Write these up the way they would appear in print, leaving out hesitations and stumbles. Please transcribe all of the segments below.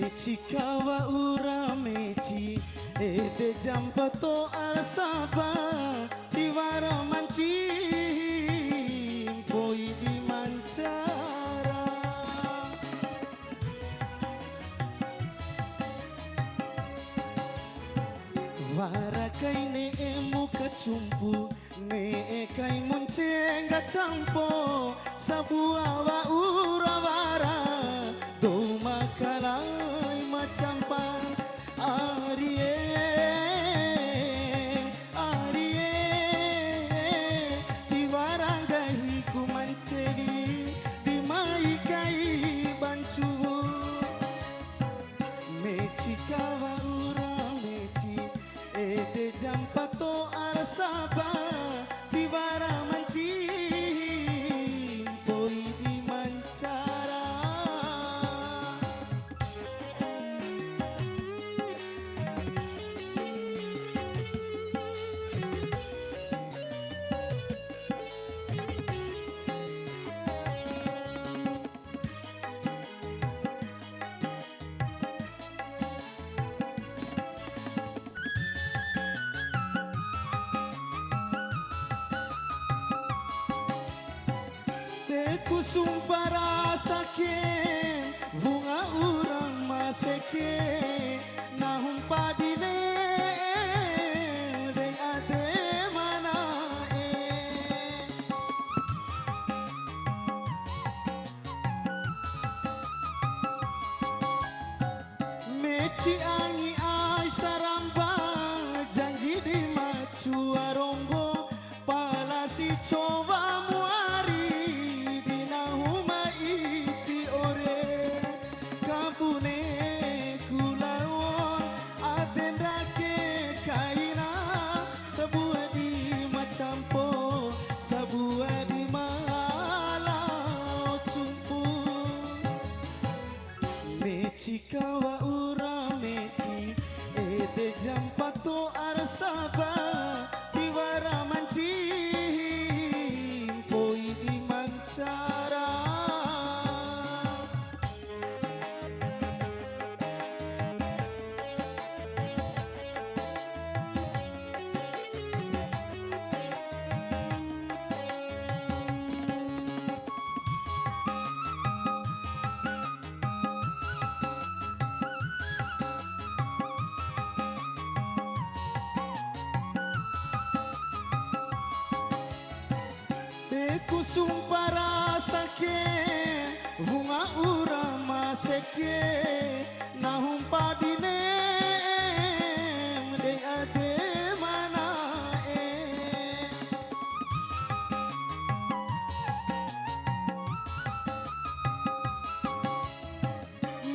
Meci kawa ura meci ede jampato arsapa diwara manci poi di mancara wara kai ne emu kacumpu ne kai muncenga campo sabua wa ura wara do makalai macam pan arie arie diwarangai kumansevi di mai kai bancu meci kawa ura meci ede jampato arsaba diwara manci poi di mancara sumpah rasakan bunga urang maseke nahum padine deng ade mana meci angi ai sarambang janji di macu arombo pala si coba muari sabua di malau cumpu meci kawa ura meci ede jampato arsaba diwara manci poi di mancara sumpah rasakan bunga ura maseke nahum padine deng ade mana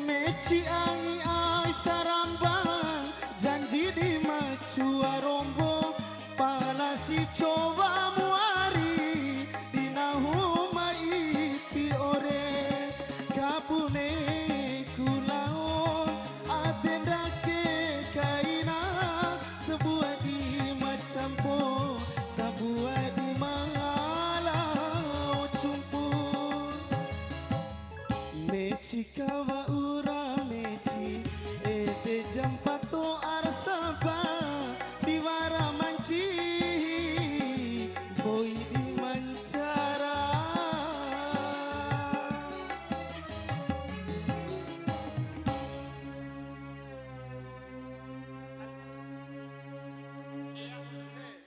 meci angi ai sarambang janji di macu arombo pala si coba muari kapune kulaon atenda ke kaina sebuah di macam po sebuah di malau cumpu meci kawa